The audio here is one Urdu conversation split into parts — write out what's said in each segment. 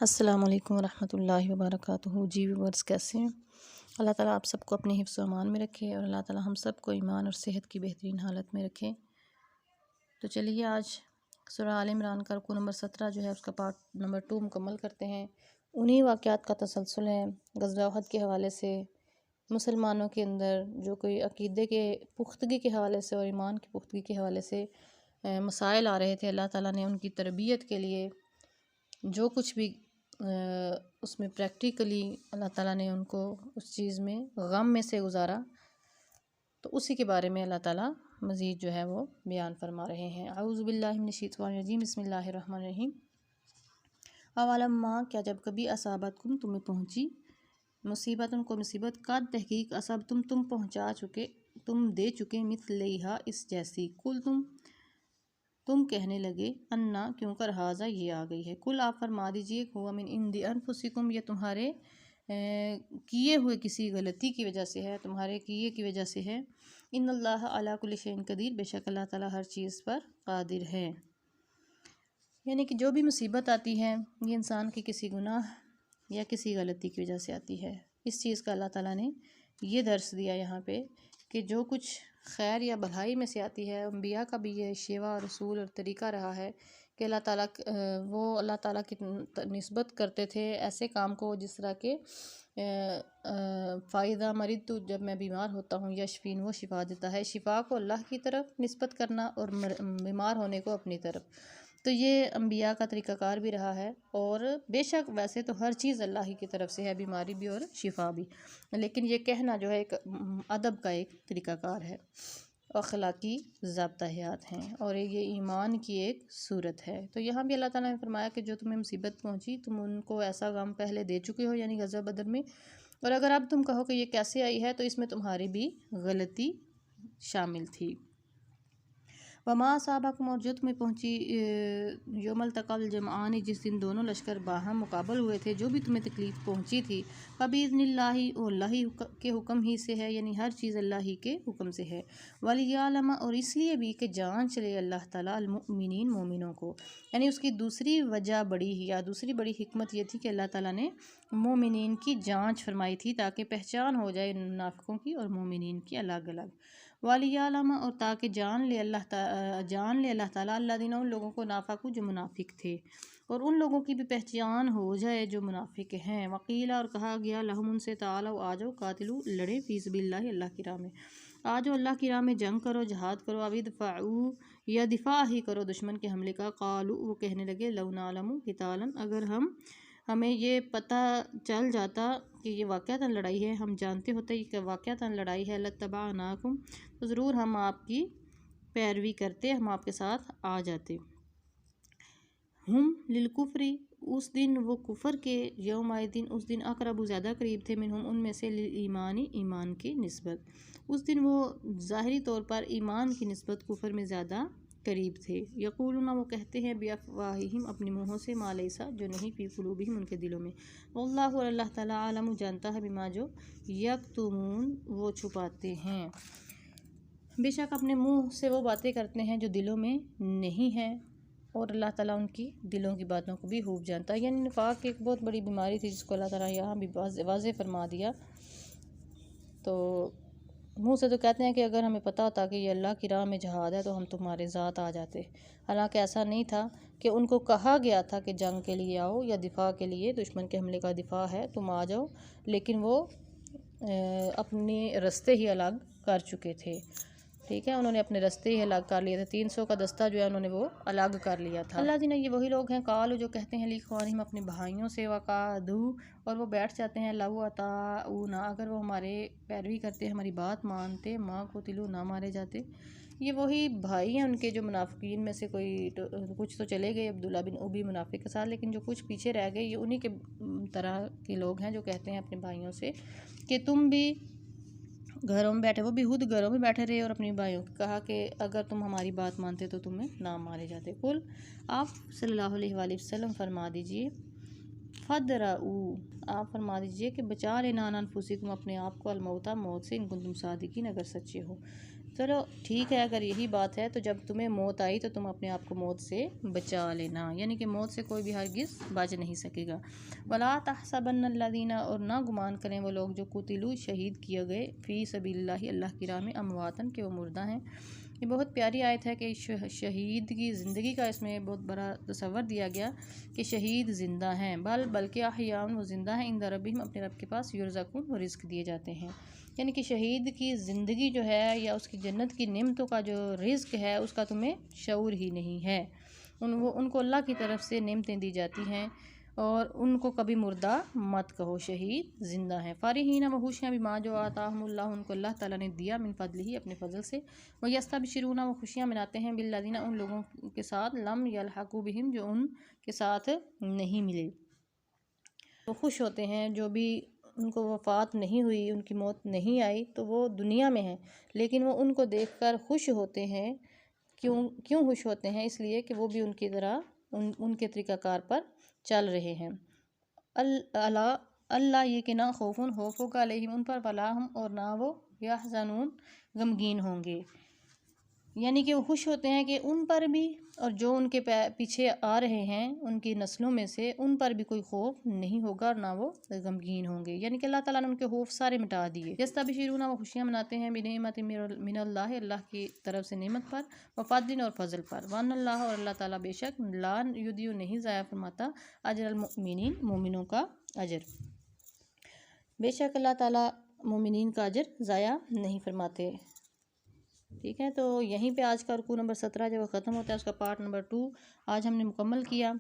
السلام علیکم ورحمۃ اللہ وبرکاتہ۔ جی ویورز، کیسے ہیں؟ اللہ تعالیٰ آپ سب کو اپنے حفظ و امان میں رکھے اور اللہ تعالیٰ ہم سب کو ایمان اور صحت کی بہترین حالت میں رکھے۔ تو چلیے آج سورہ آل عمران کا رکوع نمبر 17 جو ہے اس کا پارٹ نمبر 2 مکمل کرتے ہیں۔ انہی واقعات کا تسلسل ہے غزوہ احد کے حوالے سے، مسلمانوں کے اندر جو کوئی عقیدے کے پختگی کے حوالے سے اور ایمان کی پختگی کے حوالے سے مسائل آ رہے تھے۔ اللہ تعالیٰ نے ان کی تربیت کے لیے جو کچھ بھی اس میں پریکٹیکلی اللہ تعالیٰ نے ان کو اس چیز میں غم میں سے گزارا، تو اسی کے بارے میں اللہ تعالیٰ مزید جو ہے وہ بیان فرما رہے ہیں۔ اعوذ باللہ من الشیطان الرجیم، بسم اللہ الرحمن الرحیم۔ اولما، کیا جب کبھی اصابتکم تمہیں پہنچی مصیبت، ان کو مصیبت، قد تحقیق اصاب تم پہنچا چکے، تم دے چکے، مثلیہا اس جیسی، کل تم کہنے لگے، انا کیوں کر ہاذا یہ آ گئی ہے، کل آپ فرما دیجئے، ہوا من عند انفسکم، یہ تمہارے کیے ہوئے کسی غلطی کی وجہ سے ہے، تمہارے کیے کی وجہ سے ہے، ان اللہ علی کل شیء قدیر، بے شک اللہ تعالیٰ ہر چیز پر قادر ہے۔ یعنی کہ جو بھی مصیبت آتی ہے یہ انسان کے کسی گناہ یا کسی غلطی کی وجہ سے آتی ہے۔ اس چیز کا اللہ تعالیٰ نے یہ درس دیا یہاں پہ کہ جو کچھ خیر یا بھلائی میں سے آتی ہے، انبیاء کا بھی یہ شیوہ اور رسول اور طریقہ رہا ہے کہ اللہ تعالیٰ کی نسبت کرتے تھے ایسے کام کو جس طرح کہ فائدہ مرید تو، جب میں بیمار ہوتا ہوں، یشفین، وہ شفا دیتا ہے، شفا کو اللہ کی طرف نسبت کرنا اور بیمار ہونے کو اپنی طرف۔ تو یہ انبیاء کا طریقہ کار بھی رہا ہے، اور بے شک ویسے تو ہر چیز اللہ ہی کی طرف سے ہے، بیماری بھی اور شفا بھی، لیکن یہ کہنا جو ہے ایک ادب کا ایک طریقہ کار ہے، اخلاقی ضابطہ حیات ہیں، اور یہ ایمان کی ایک صورت ہے۔ تو یہاں بھی اللہ تعالیٰ نے فرمایا کہ جو تمہیں مصیبت پہنچی تم ان کو ایسا غم پہلے دے چکے ہو، یعنی غزوہ بدر میں، اور اگر اب تم کہو کہ یہ کیسے آئی ہے تو اس میں تمہاری بھی غلطی شامل تھی۔ وما اصابکم، اور جو تمہیں پہنچی یوم التقی الجمعان، جس دن دونوں لشکر باہم مقابل ہوئے تھے، جو بھی تمہیں تکلیف پہنچی تھی، فباذن اللہ، وہ اللہ ہی کے حکم ہی سے ہے، یعنی ہر چیز اللہ ہی کے حکم سے ہے، ولیعلم، اور اس لیے بھی کہ جان چلے اللہ تعالیٰ المؤمنین، مومنوں کو، یعنی اس کی دوسری وجہ بڑی یا دوسری بڑی حکمت یہ تھی کہ اللہ تعالیٰ نے مومنین کی جانچ فرمائی تھی تاکہ پہچان ہو جائے منافقوں کی اور مومنین کی الگ الگ، وَلِيَعْلَمَ، اور تاکہ جان لے اللہ تعالیٰ الذین، ان لوگوں کو، نافقوا، جو منافق تھے، اور ان لوگوں کی بھی پہچان ہو جائے جو منافق ہیں، وقیل، اور کہا گیا، لہم، ان سے، تعالوا، آ جاؤ، قاتلوا، لڑیں، فی سبیل اللہ، اللہ کی راہ میں، آ جاؤ اللہ کی راہ میں جنگ کرو، جہاد کرو، او ادفعوا، یا دفاع ہی کرو دشمن کے حملے کا، قالوا، وہ کہنے لگے، لو نعلم قتالا، اگر ہمیں یہ پتہ چل جاتا کہ یہ واقعتاً لڑائی ہے، ہم جانتے ہوتے کہ واقعتاً لڑائی ہے، لاتبعناکم، تو ضرور ہم آپ کی پیروی کرتے، ہم آپ کے ساتھ آ جاتے، ہم للکفری، اس دن وہ کفر کے، یوم دن، اس دن، اقرب، زیادہ قریب تھے، منہم، ان میں سے، للایمانی، ایمان کی نسبت، اس دن وہ ظاہری طور پر ایمان کی نسبت کفر میں زیادہ قریب تھے، یقولون، وہ کہتے ہیں، بافواہہم، اپنی منہوں سے، ما لیس، جو نہیں، فی قلوبہم، ان کے دلوں میں، واللہ، اور اللہ تعالیٰ، عالم، جانتا ہے، بما، جو یکتمون، وہ چھپاتے ہیں، بے شک اپنے منہ سے وہ باتیں کرتے ہیں جو دلوں میں نہیں ہیں، اور اللہ تعالیٰ ان کی دلوں کی باتوں کو بھی خوب جانتا ہے۔ یعنی نفاق ایک بہت بڑی بیماری تھی جس کو اللہ تعالیٰ یہاں بھی واضح فرما دیا۔ تو منہ سے تو کہتے ہیں کہ اگر ہمیں پتہ ہوتا کہ یہ اللہ کی راہ میں جہاد ہے تو ہم تمہارے ذات آ جاتے، حالانکہ ایسا نہیں تھا، کہ ان کو کہا گیا تھا کہ جنگ کے لیے آؤ یا دفاع کے لیے، دشمن کے حملے کا دفاع ہے، تم آ جاؤ، لیکن وہ اپنے رستے ہی الگ کر چکے تھے، ٹھیک ہے، انہوں نے اپنے رستے ہی الگ کر لیے تھے، 300 کا دستہ جو ہے انہوں نے وہ الگ کر لیا تھا۔ اللہ جی، یہ وہی لوگ ہیں، قالوا، جو کہتے ہیں، لاخوانہم، اپنے بھائیوں سے، وقعدوا، اور وہ بیٹھ جاتے ہیں، لو اطاعونا، اگر وہ ہمارے پیروی کرتے، ہماری بات مانتے، ما قتلوا، نہ مارے جاتے۔ یہ وہی بھائی ہیں ان کے جو منافقین میں سے کچھ تو چلے گئے، عبداللہ بن ابی منافق کے ساتھ، لیکن جو کچھ پیچھے رہ گئے، یہ انہی کے طرح کے لوگ ہیں جو کہتے ہیں اپنے بھائیوں سے کہ تم بھی گھروں میں بیٹھے، وہ بھی خود گھروں میں بیٹھے رہے، اور اپنے بھائیوں کو کہا کہ اگر تم ہماری بات مانتے تو تمہیں نہ مارے جاتے، قل، آپ صلی اللہ علیہ وآلہ وسلم فرما دیجئے، فادرؤوا، آپ فرما دیجئے کہ بچا لینا، انفسکم، اپنے آپ کو، الموت، موت سے، ان کنتم صادقین، اگر سچے ہو، چلو ٹھیک ہے، اگر یہی بات ہے تو جب تمہیں موت آئی تو تم اپنے آپ کو موت سے بچا لینا، یعنی کہ موت سے کوئی بھی ہرگز بچ نہیں سکے گا۔ وَلَا تَحْسَبَنَّ الَّذِينَ، اور نہ گمان کریں وہ لوگ جو قُتِلُوا شہید کیے گئے فی سبیل اللہ اللہ کی راہ میں، امواتن کہ وہ مردہ ہیں۔ یہ بہت پیاری آیت ہے کہ شہید کی زندگی کا اس میں بہت بڑا تصور دیا گیا کہ شہید زندہ ہیں، بلکہ احیاء، وہ زندہ ہیں، عند ربہم، اپنے رب کے پاس، یرزقون، وہ رزق دیے جاتے ہیں۔ یعنی کہ شہید کی زندگی جو ہے یا اس کی جنت کی نعمتوں کا جو رزق ہے اس کا تمہیں شعور ہی نہیں ہے۔ ان کو اللہ کی طرف سے نعمتیں دی جاتی ہیں، اور ان کو کبھی مردہ مت کہو، شہید زندہ ہیں۔ فارحین، وہ خوش ہیں، بما جو آتاہم اللہ، ان کو اللہ تعالیٰ نے دیا، من فضلہ، اپنے فضل سے۔ ویستبشرون، وہ خوشیاں مناتے ہیں، بالذین، ان لوگوں کے ساتھ، لم یلحقوا بہم، جو ان کے ساتھ نہیں ملے۔ وہ خوش ہوتے ہیں جو بھی ان کو وفات نہیں ہوئی، ان کی موت نہیں آئی، تو وہ دنیا میں ہیں، لیکن وہ ان کو دیکھ کر خوش ہوتے ہیں۔ کیوں خوش ہوتے ہیں؟ اس لیے کہ وہ بھی ان کی طرح ان کے طریقہ کار پر چل رہے ہیں۔ اللہ، یہ کہ نہ خوف ہوگا علیہم، ان پر، ولا ہم، اور نہ وہ، یحزنون، غمگین ہوں گے۔ یعنی کہ وہ خوش ہوتے ہیں کہ ان پر بھی اور جو ان کے پیچھے آ رہے ہیں ان کی نسلوں میں سے، ان پر بھی کوئی خوف نہیں ہوگا اور نہ وہ غمگین ہوں گے۔ یعنی کہ اللہ تعالیٰ نے ان کے خوف سارے مٹا دیے۔ یستبشرون، وہ خوشیاں مناتے ہیں، بنعمت من اللہ، اللہ کی طرف سے نعمت پر، وفضل، اور فضل پر، وان اللہ، اور اللہ تعالیٰ بے شک، لا یضیع، نہیں ضائع فرماتا، اجر المؤمنین، مومنوں کا اجر۔ بے شک اللہ تعالیٰ مومنین کا اجر ضائع نہیں فرماتے۔ ٹھیک ہے، تو یہیں پہ آج کا رکوع نمبر 17 جب وہ ختم ہوتا ہے، اس کا پارٹ نمبر 2 آج ہم نے مکمل کیا۔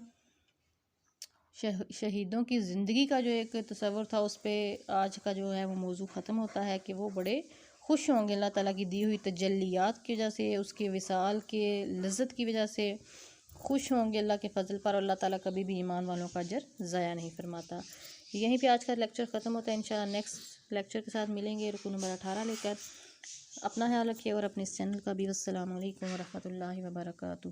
شہیدوں کی زندگی کا جو ایک تصور تھا، اس پہ آج کا جو ہے وہ موضوع ختم ہوتا ہے کہ وہ بڑے خوش ہوں گے اللہ تعالیٰ کی دی ہوئی تجلیات کی وجہ سے، اس کے وصال کے لذت کی وجہ سے خوش ہوں گے اللہ کے فضل پر، اور اللہ تعالیٰ کبھی بھی ایمان والوں کا اجر ضائع نہیں فرماتا۔ یہیں پہ آج کا لیکچر ختم ہوتا ہے، انشاءاللہ نیکسٹ لیکچر کے ساتھ ملیں گے رکوع نمبر 18 لے کر۔ اپنا خیال رکھیے اور اپنے اس چینل کا بھی۔ السلام علیکم ورحمۃ اللہ وبرکاتہ۔